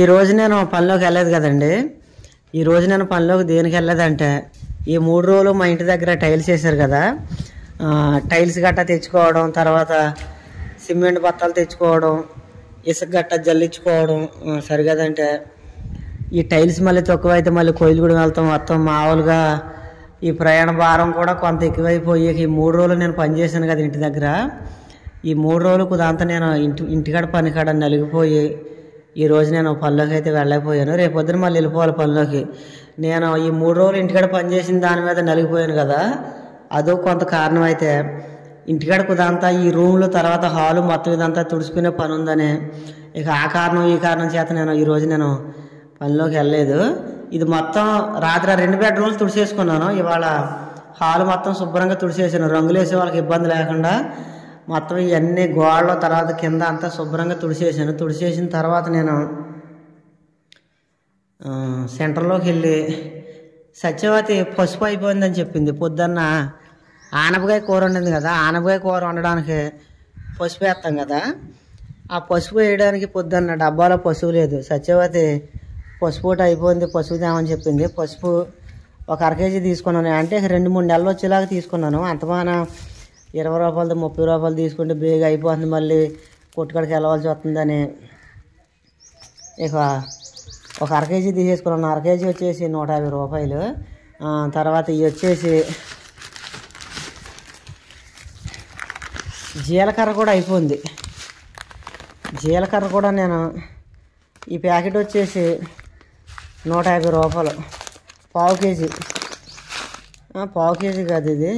ఈరోజు నేను పనిలోకి వెళ్ళలేదు కదండి. ఈరోజు నేను పనిలోకి దేనికి వెళ్ళలేదంటే, ఈ 3 రోజులు మా ఇంటి దగ్గర టైల్స్ వేసారు కదా, టైల్స్ గట్ట తెచ్చుకోవడం, తర్వాత సిమెంట్ బత్తాలు తెచ్చుకోవడం, ఇసుక గట్ట జల్లించుకోవడం సరిగదంటే, ఈ టైల్స్ మళ్ళీ తక్కువైతే మళ్ళీ కోయిలగూడెం వెళ్తాం మొత్తం. మామూలుగా ఈ ప్రయాణ భారం కూడా కొంత ఎక్కువైపోయి ఈ 3 రోజులు నేను పనిచేశాను కదా ఇంటి దగ్గర. ఈ 3 రోజులకు దాంతో నేను ఇంటికాడ పనికాడ నలిగిపోయి ఈరోజు నేను పనిలోకి అయితే వెళ్ళలేకపోయాను. రేపు పొద్దున మళ్ళీ వెళ్ళిపోవాలి పనిలోకి. నేను ఈ 3 రోజులు ఇంటికాడ పనిచేసిన దాని మీద నలిగిపోయాను కదా, అదో కొంత కారణం. అయితే ఇంటికాడ కుదంతా ఈ రూమ్లు తర్వాత హాలు మొత్తం ఇదంతా తుడుచుకునే పని ఉందని, ఇక ఆ కారణం ఈ కారణం చేత నేను ఈరోజు నేను పనిలోకి వెళ్ళలేదు. ఇది మొత్తం రాత్రి 2 బెడ్రూమ్లు తుడిచేసుకున్నాను. ఇవాళ హాలు మొత్తం శుభ్రంగా తుడిచేసాను, రంగులు వేసే వాళ్ళకి ఇబ్బంది లేకుండా మొత్తం ఇవన్నీ గోడలు తర్వాత కింద అంతా శుభ్రంగా తుడిచేసాను. తుడిచేసిన తర్వాత నేను సెంటర్లోకి వెళ్ళి సత్యవతి పసుపు అయిపోయిందని చెప్పింది. పొద్దున్న ఆనపకాయ కూర వండింది కదా, ఆనపకాయ కూర వండడానికి పసుపు వేస్తాం కదా, ఆ పసుపు వేయడానికి పొద్దున్న డబ్బాలో పసుపు లేదు. సత్యవతి పసుపు అయిపోయింది, పసుపు తేమని చెప్పింది. పసుపు ఒక 1/2 కేజీ తీసుకున్నాను. అంటే 2-3 నెలలు వచ్చేలాగా తీసుకున్నాను. అంతమాన 20 రూపాయలది 30 రూపాయలు తీసుకుంటే బేగా అయిపోతుంది, మళ్ళీ కొట్టుకాడికి వెళ్ళవలసి వస్తుందని ఇక ఒక 1/2 కేజీ తీసేసుకున్నాను. 1/2 కేజీ వచ్చేసి 150 రూపాయలు. తర్వాత ఇవి వచ్చేసి జీలకర్ర కూడా అయిపోయింది. జీలకర్ర కూడా నేను ఈ ప్యాకెట్ వచ్చేసి 150 రూపాయలు, పావు కేజీ. పావు కేజీ కాదు ఇది,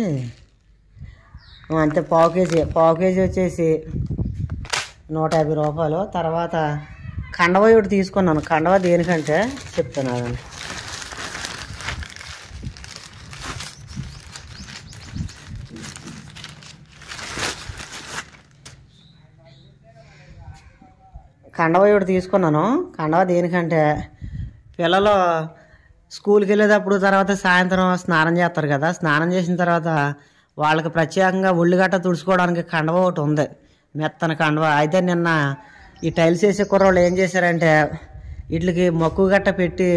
అంతే పావు కేజీ వచ్చేసి 150 రూపాయలు. తర్వాత కండవ ఒకటి తీసుకున్నాను. కండవ దేనికంటే చెప్తాను అదండి. కండవ ఒకటి తీసుకున్నాను. కండవ దేనికంటే పిల్లలు స్కూల్కి వెళ్ళేటప్పుడు తర్వాత సాయంత్రం స్నానం చేస్తారు కదా, స్నానం చేసిన తర్వాత వాళ్ళకి ప్రత్యేకంగా ఒళ్ళు గట్ట తుడుచుకోవడానికి కండవ ఒకటి ఉంది, మెత్తన కండవ. అయితే నిన్న ఈ టైల్స్ వేసే కుర్రోళ్ళు ఏం చేశారంటే వీటికి మక్కువ గట్ట పెట్టి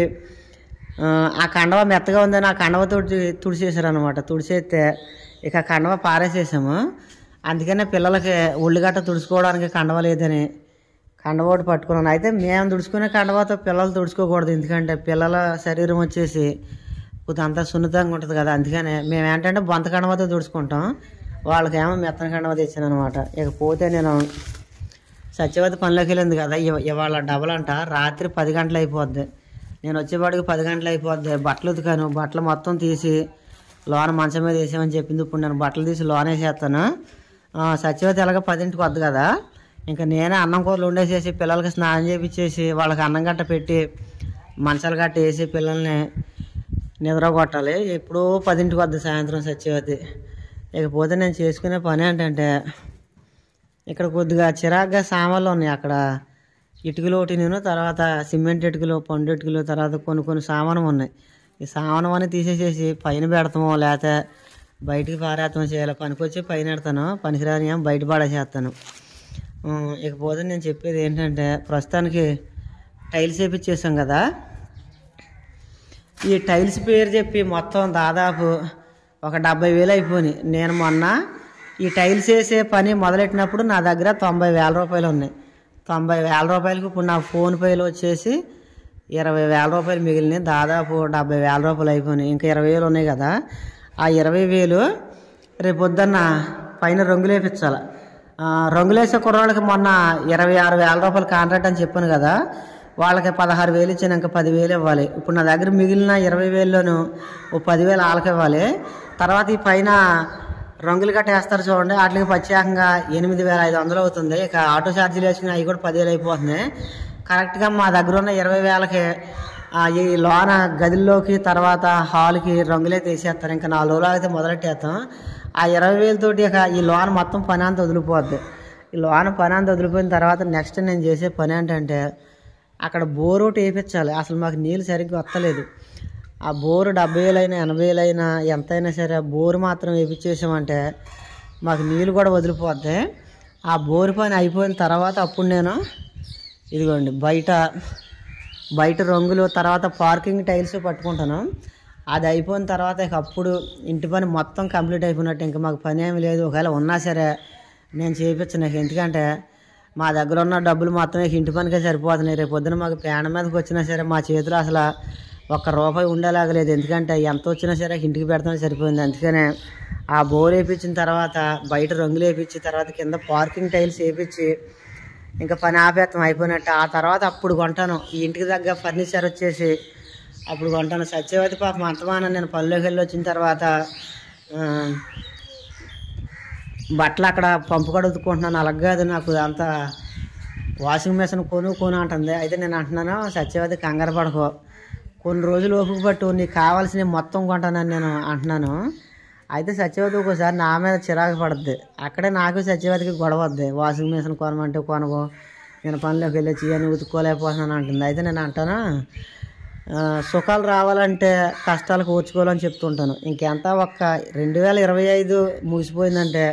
ఆ కండవ మెత్తగా ఉందని ఆ కండవ తుడిచేసారు అనమాట. తుడిచేస్తే ఇక కండవ పారేసేసాము. అందుకనే పిల్లలకి ఒళ్ళు గట్ట తుడుచుకోవడానికి కండవ లేదని కండవ ఒకటి పట్టుకున్నాను. అయితే మేము తుడుచుకునే కండవతో పిల్లలు తుడుచుకోకూడదు, ఎందుకంటే పిల్లల శరీరం వచ్చేసి అంతా సున్నితంగా ఉంటుంది కదా. అందుకనే మేము ఏంటంటే బొంత కండవతో తుడుచుకుంటాం, వాళ్ళకేమో మెత్తన కండవ తెచ్చాను అనమాట. ఇకపోతే నేను సత్యవతి పనిలోకి వెళ్ళింది కదా, ఇవాళ డబల్ అంట. రాత్రి 10 గంటలు అయిపోద్ది, నేను వచ్చేపాటికి 10 గంటలు అయిపోద్ది. బట్టలు ఉతికాను, బట్టలు మొత్తం తీసి లోన మంచం మీద వేసామని చెప్పింది. ఇప్పుడు నేను బట్టలు తీసి లోన వేసేస్తాను. సత్యవతి ఎలాగ 10ంటికి వద్దు కదా, ఇంకా నేనే అన్నం కూరలు వండేసేసి పిల్లలకి స్నానం చేపించేసి వాళ్ళకి అన్నం గట్ట పెట్టి మంచాలు గట్ట వేసి పిల్లల్ని నిద్ర కొట్టాలి. ఎప్పుడూ 10ంటికి వద్దు సాయంత్రం సత్యవతి. ఇకపోతే నేను చేసుకునే పని ఏంటంటే ఇక్కడ కొద్దిగా చిరాగ్గా సామాన్లు ఉన్నాయి. అక్కడ ఇటుకలు ఒకటి నేను, తర్వాత సిమెంట్ ఇటుకలు, పండు ఇటుకలు, తర్వాత కొన్ని సామాను ఉన్నాయి. ఈ సామాను అని తీసేసేసి పైన పెడతాము, లేకపోతే బయటికి పారేస్తాము చేయాలి. పనికొచ్చి పైన పెడతాను, పనికిరాని ఏం బయట పడేసేస్తాను. ఇకపోతే నేను చెప్పేది ఏంటంటే ప్రస్తుతానికి టైల్స్ వేపించేసాం కదా, ఈ టైల్స్ పేరు చెప్పి మొత్తం దాదాపు ఒక 70,000 అయిపోయినాయి. నేను మొన్న ఈ టైల్స్ వేసే పని మొదలెట్టినప్పుడు నా దగ్గర 90,000 రూపాయలు ఉన్నాయి. 90,000 రూపాయలకి ఇప్పుడు నా ఫోన్పేలో వచ్చేసి 20,000 రూపాయలు మిగిలినాయి. దాదాపు 70,000 రూపాయలు అయిపోయినాయి. ఇంకా 20,000 ఉన్నాయి కదా, ఆ 20,000 రేపు పొద్దున్న పైన రంగులు వేయించాలి. రంగులు వేసే కుర్రాళ్ళకి మొన్న 26,000 రూపాయలు కాంట్రాక్ట్ అని చెప్పాను కదా, వాళ్ళకి 16,000 ఇచ్చాను, ఇంకా 10,000 ఇవ్వాలి. ఇప్పుడు నా దగ్గర మిగిలిన 20,000లోనూ ఓ 10,000 వాళ్ళకి ఇవ్వాలి. తర్వాత ఈ పైన రంగులు గట్ట వేస్తారు చూడండి, వాటికి ప్రత్యేకంగా 8,500 అవుతుంది. ఇక ఆటో ఛార్జీలు వేసుకుని అవి కూడా 10,000 అయిపోతున్నాయి. కరెక్ట్గా మా దగ్గర ఉన్న 20,000కి ఈ లోన గదిలోకి తర్వాత హాల్కి రంగులే తీసేస్తారు. ఇంకా 4 రోజులు అయితే మొదలెట్టేస్తాం. ఆ 20,000 తోటి ఇక ఈ లోన మొత్తం పని అంతా వదిలిపోద్ది. ఈ లోన పని అంతా వదిలిపోయిన తర్వాత నెక్స్ట్ నేను చేసే పని ఏంటంటే అక్కడ బోరు ఒకటి వేయించాలి. అసలు మాకు నీళ్ళు సరిగ్గా వస్తలేదు. ఆ బోరు 70,000 అయినా 80,000 అయినా ఎంతైనా సరే బోరు మాత్రం వేయించేసామంటే మాకు నీళ్ళు కూడా వదిలిపోద్ది. ఆ బోరు పని అయిపోయిన తర్వాత అప్పుడు నేను ఇదిగోండి బయట బయట రంగులు, తర్వాత పార్కింగ్ టైల్స్ పట్టుకుంటాను. అది అయిపోయిన తర్వాత ఇక అప్పుడు ఇంటి పని మొత్తం కంప్లీట్ అయిపోయినట్టు. ఇంకా మాకు పని ఏమి లేదు. ఒకవేళ ఉన్నా సరే నేను చేయించను. ఎందుకంటే మా దగ్గర ఉన్న డబ్బులు మొత్తం ఇంటి పనికే సరిపోతున్నాయి. రేపు పొద్దున మాకు పేడ మీదకి వచ్చినా సరే మా చేతిలో అసలు ₹1 ఉండేలాగలేదు. ఎందుకంటే ఎంత వచ్చినా సరే ఇంటికి పెడతానే సరిపోయింది. అందుకనే ఆ బోర్ వేయించిన తర్వాత బయట రంగులు వేయించిన తర్వాత కింద పార్కింగ్ టైల్స్ వేయించి ఇంకా పని ఆపేత్తం అయిపోయినట్టు. ఆ తర్వాత అప్పుడు కొంటాను ఈ ఇంటికి తగ్గ ఫర్నిచర్ వచ్చేసి అప్పుడు కొంటాను. సత్యవతి పాపం అంతమానం నేను పనిలోకి వెళ్ళి వచ్చిన తర్వాత బట్టలు అక్కడ పంపు కడుగుకుంటున్నాను. అలాగే అది నాకు అంత వాషింగ్ మెషిన్ కొను అంటుంది. అయితే నేను అంటున్నాను, సత్యవతి కంగారు పడకో, కొన్ని రోజులు ఓపిక పట్టు, నీకు కావాల్సినవి మొత్తం కొంటానని నేను అంటున్నాను. అయితే సత్యవతి ఒక్కోసారి నా మీద చిరాకు పడుద్ది. అక్కడే నాకు సత్యవతికి గొడవ వద్ది. వాషింగ్ మెషిన్ కొనమంటే కొనవు, నేను పనిలోకి వెళ్ళి చేయని ఉతుక్కోలేకపోతున్నాను అంటుంది. అయితే నేను అంటాను, సుఖాలు రావాలంటే కష్టాలకు ఓర్చుకోవాలని చెప్తుంటాను. ఇంకెంత 2025 ముగిసిపోయిందంటే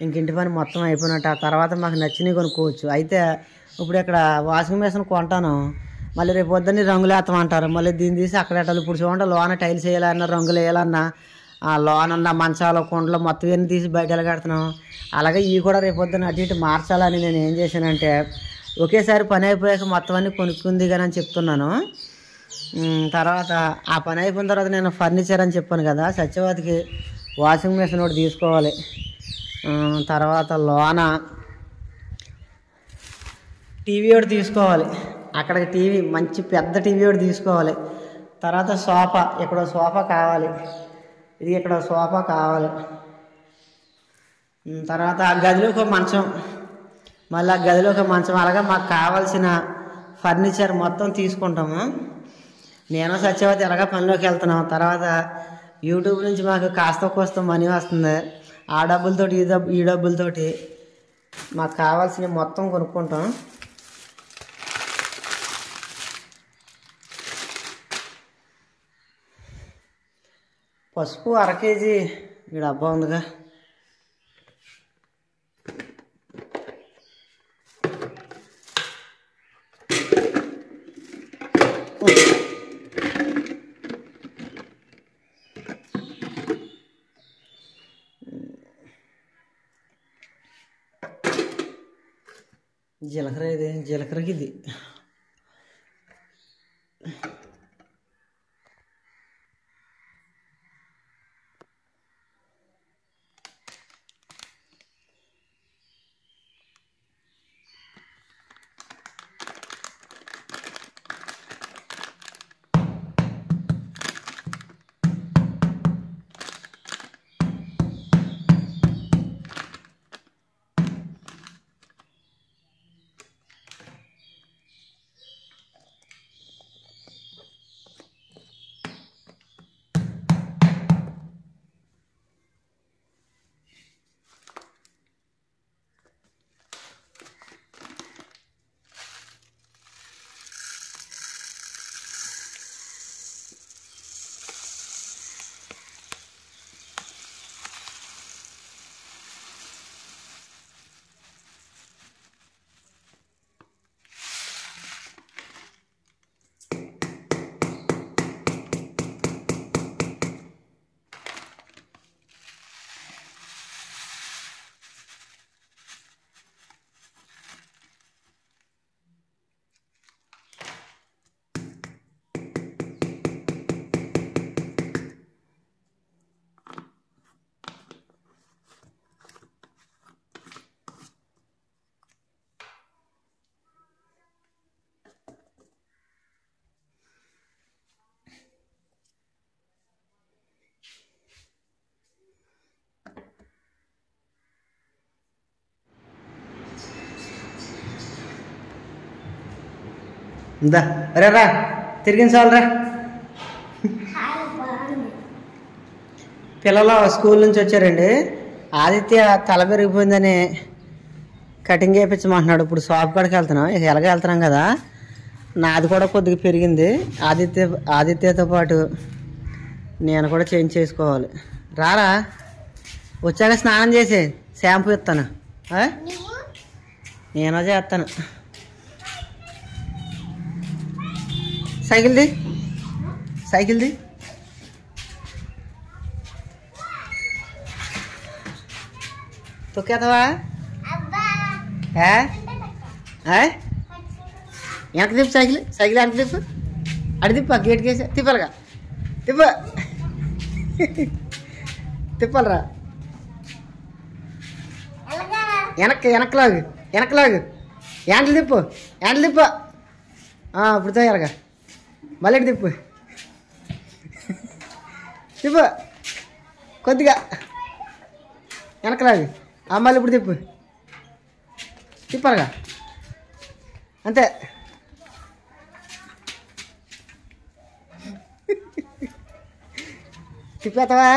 ఇంక ఇంటి పని మొత్తం అయిపోయినట్టు. ఆ తర్వాత మాకు నచ్చినవి కొనుక్కోవచ్చు. అయితే ఇప్పుడు ఇక్కడ వాషింగ్ మెషిన్ కొంటాను, మళ్ళీ రేపు పొద్దున్న రంగులు వేస్తామంటారు. మళ్ళీ దీన్ని తీసి అక్కడ పెట్టాలి. ఇప్పుడు చూడండి, లోన టైల్స్ వేయాలన్నా రంగులు వేయాలన్నా ఆ లోన ఉన్న మంచాలు, కుండలు మొత్తం ఇవన్నీ తీసి బయట వెళ్ళగడుతున్నాం. అలాగే ఇవి కూడా రేపు పొద్దున్న అటు ఇటు మార్చాలని నేను ఏం చేశానంటే ఒకేసారి పని అయిపోయాక మొత్తం అన్నీ కొనుక్కుంది కానీ అని చెప్తున్నాను. తర్వాత ఆ పని అయిపోయిన తర్వాత నేను ఫర్నిచర్ అని చెప్పాను కదా, సత్యవతికి వాషింగ్ మెషిన్ ఒకటి తీసుకోవాలి. తర్వాత లోన టీవీ ఒకటి తీసుకోవాలి. అక్కడికి టీవీ, మంచి పెద్ద టీవీ ఒకటి తీసుకోవాలి. తర్వాత సోఫా, ఇక్కడ సోఫా కావాలి, ఇది ఇక్కడ సోఫా కావాలి. తర్వాత ఆ గదిలోకి ఒక మంచం, మళ్ళీ ఆ గదిలోకి మంచం, అలాగా మాకు కావాల్సిన ఫర్నిచర్ మొత్తం తీసుకుంటాము. నేను సత్యవతి ఎలాగా పనిలోకి వెళ్తున్నాం. తర్వాత యూట్యూబ్ నుంచి మాకు కాస్త కోస్త మనీ వస్తుంది. ఆ డబ్బులతోటి ఈ డబ్బులతోటి మాకు కావాల్సినవి మొత్తం కొనుక్కుంటాం. పసుపు 1/2 కేజీ ఈ డబ్బా ఉందిగా. జీలకర్ర, ఇది జీలకర్రకి ఇది ఇందా. అరే రా, తిరిగించాలరా. పిల్లలు స్కూల్ నుంచి వచ్చారండి. ఆదిత్య తల పెరిగిపోయిందని కటింగ్ చేయించమంటున్నాడు. ఇప్పుడు షాప్ కాడికి వెళ్తున్నాం. ఇక ఎలాగ వెళ్తున్నాం కదా, నాది కూడా కొద్దిగా పెరిగింది. ఆదిత్యతో పాటు నేను కూడా చేంజ్ చేసుకోవాలి. రారా, వచ్చాక స్నానం చేసి షాంపూ ఇస్తాను. నేను చేస్తాను. సైకిల్ది సైకిల్ది తొక్కేతావా వెనక్కి తిప్పు సైకిల్ సైకిల్ వెనక్కి తిప్పు అడి తిప్పు గేట్కి వేసి తిప్పాలిగా తిప్ప తిప్పాలరా వెనక్లాగు యాంట్లు తిప్పు ఇప్పుడు తోయాలగా మళ్ళీ తిప్పు తిప్పు కొద్దిగా వెనకలాగు మళ్ళీ ఇప్పుడు తిప్పాలిగా అంతే తిప్పేస్తావా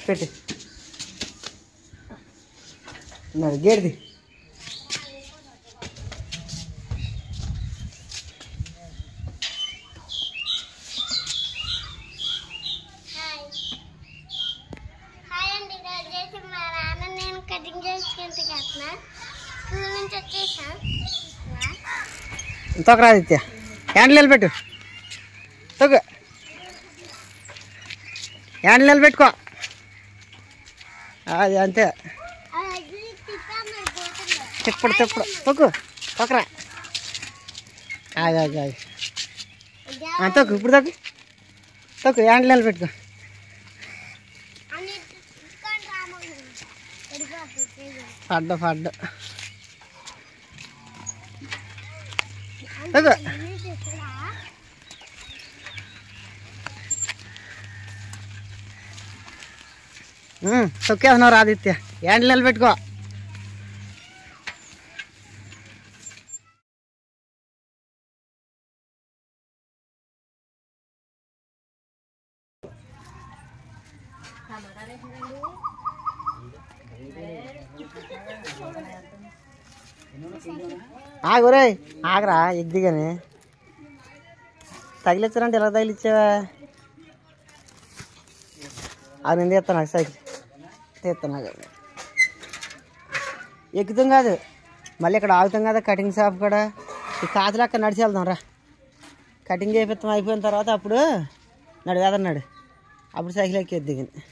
పెట్టి గేడిది తొక్కరాదిత్య హ్యాండిల్ నిలబెట్టు తొక్కు హ్యాండిల్ నిలబెట్టుకో అది అంతే తిప్పుడు తొక్కు తొక్కరా తొక్కు ఇప్పుడు తొక్కు హ్యాండిల్ నిలబెట్టుకో పడ్డ తొక్కు తొక్కేస్తున్నావు ఆదిత్య హ్యాండిల్ నిలబెట్టుకో ఆగురే ఆగరా ఎగ్దిగానే తగిలిచ్చారంటే ఎలా తగిలిచ్చావా అది నేను తీస్తాను నాకు సైకిల్ తీస్తాను ఎక్కుతాం కాదు మళ్ళీ ఇక్కడ ఆగుతాం కదా కటింగ్ షాప్ కూడా ఈ కాతులు అక్కడ నడిచి వెళ్దాం రా కటింగ్ చేపిస్తాం అయిపోయిన తర్వాత అప్పుడు వేదన్నాడు అప్పుడు సైకిల్ ఎక్కేది దిగింది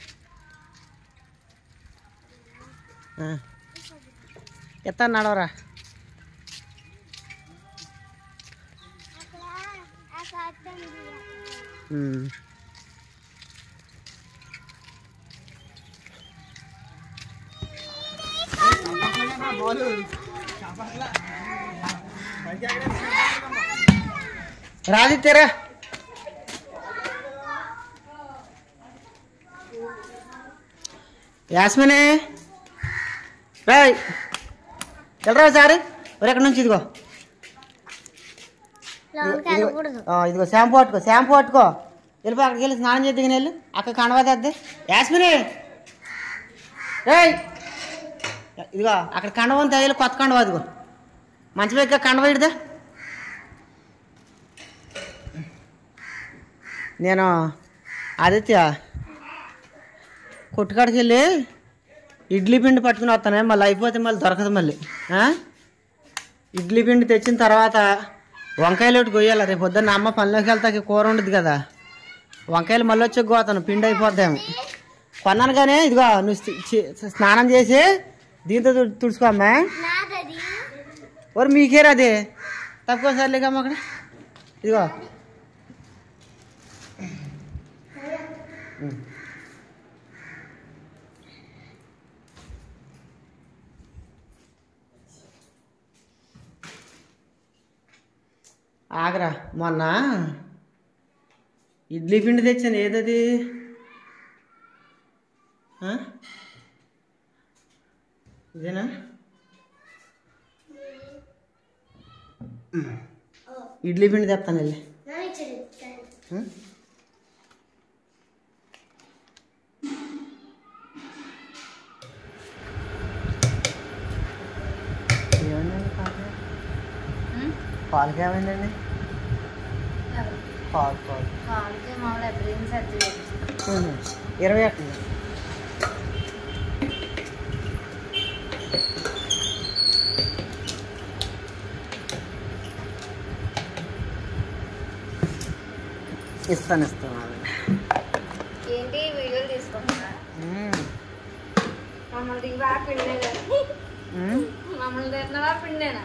ఎత్తాను నడవరా రాదిత్యరా యాస్మినే రాయ్ వెళ్ళరా సార్ ఎక్కడి నుంచి ఇదిగో షాంపూ పట్టుకో వెళ్ళిపో అక్కడికి వెళ్ళి స్నానం చేద్దాం వెళ్ళు అక్కడ కండవద్దే యాస్మిని రేయ్ ఇదిగో అక్కడ కండవని తగిలి కొత్త కండవ అదిగో మంచి దగ్గర కండవ ఇడిదా నేను ఆదిత్య కొట్టుకాడికి వెళ్ళి ఇడ్లీ పిండి పట్టుకుని వస్తానే మళ్ళీ అయిపోతే మళ్ళీ దొరకదు మళ్ళీ ఇడ్లీ పిండి తెచ్చిన తర్వాత వంకాయలు ఒకటి కొయ్యాలి రేపు పొద్దున్న అమ్మ పనిలోకి వెళ్తాకి కూర ఉండదు కదా వంకాయలు మళ్ళీ వచ్చి కోతాను పిండి అయిపోద్దాము కొన్నాను కానీ ఇదిగో నువ్వు స్నానం చేసి దీంతో తుడుచుకో అమ్మా ఓరు మీకేరా అది తక్కువ సర్లేకమ్మ అక్కడ ఇదిగో ఆగరా మొన్న ఇడ్లీ పిండి తెచ్చాను ఏదది ఇదేనా ఇడ్లీ పిండి తెస్తాను వెళ్ళి పాలకి ఏమైందండి పాలు 21 ఇస్తాను ఏంటి వీడియోలు తీసుకుంటున్నా మమ్మల్ని దిగా పిండేదా మమ్మల్ని తిన్నవా పిండేనా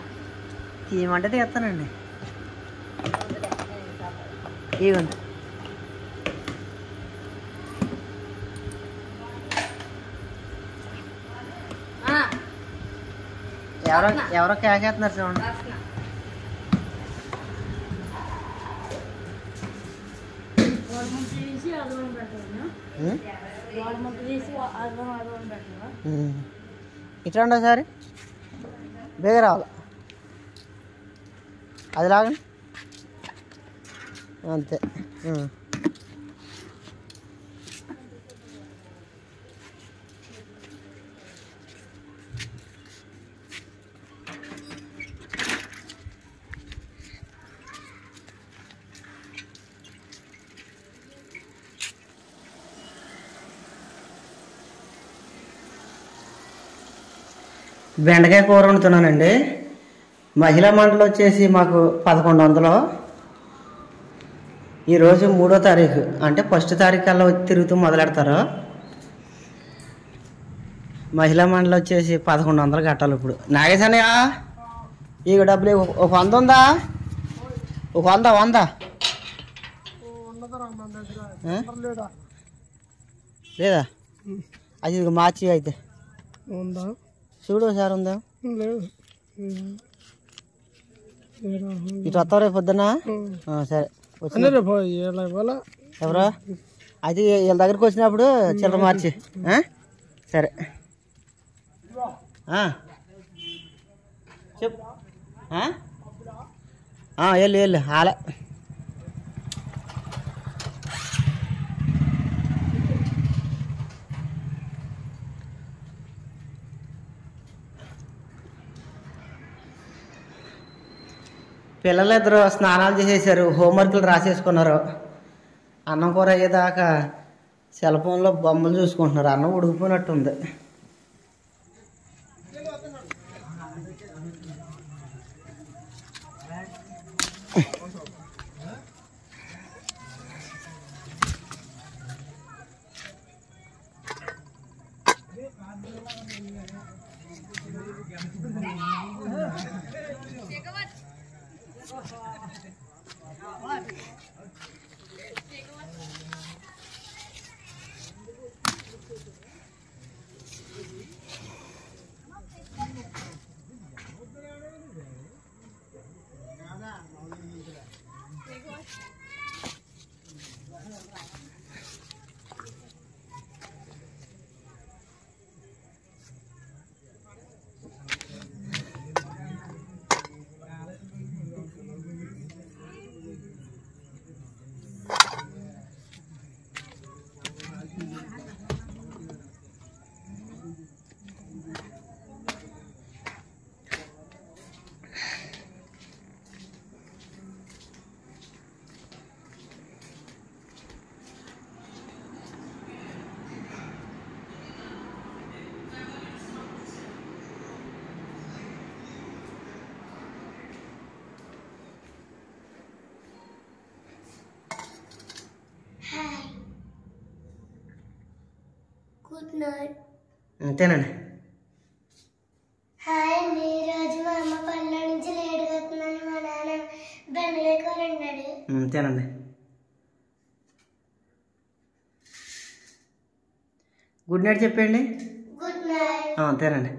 తీయమంటే తీస్తానండి ఇవ్వండి ఎవరో కేకేస్తున్నారు చూడండి ఇట్లా ఉండవు సార్ బేగ రావాలి అది లాగండి అంతే బెండకాయ కూర వండుతున్నానండి. మహిళా మండలి వచ్చేసి మాకు 1100. ఈరోజు 3వ తారీఖు అంటే 1st తారీఖు కల్లా వచ్చి తిరుగుతూ మొదలెడతారు. మహిళా మండలి వచ్చేసి 1100 కట్టాలి. ఇప్పుడు నాగేశనయ్య ఇక డబ్బులు ఒక 100 ఉందా? ఒక 100 లేదా? అది ఇక మార్చి అయితే చూడు సార్ ఉందా? ఇటు వస్తావు రేపు పొద్దున్న? సరే ఎవరా అది వీళ్ళ దగ్గరికి వచ్చినప్పుడు చిల్లర మార్చి సరే చెప్పు. వెళ్ళు ఆలే పిల్లలిద్దరు స్నానాలు చేసేసారు, హోంవర్క్లు రాసేసుకున్నారు. అన్నం కూర అయ్యేదాకా సెల్ ఫోన్లో బొమ్మలు చూసుకుంటున్నారు. అన్నం ఉడికిపోయినట్టుంది. Good night. అంతేనండి. హాయ్ అండి. ఈరోజు మా అమ్మ పళ్ళ నుంచి లేట్ అవుతుందని మా నాన్న బెండకాయ కూర వండాడు. అంతేనండి. గుడ్ నైట్ చెప్పండి. Good night. అంతేనండి.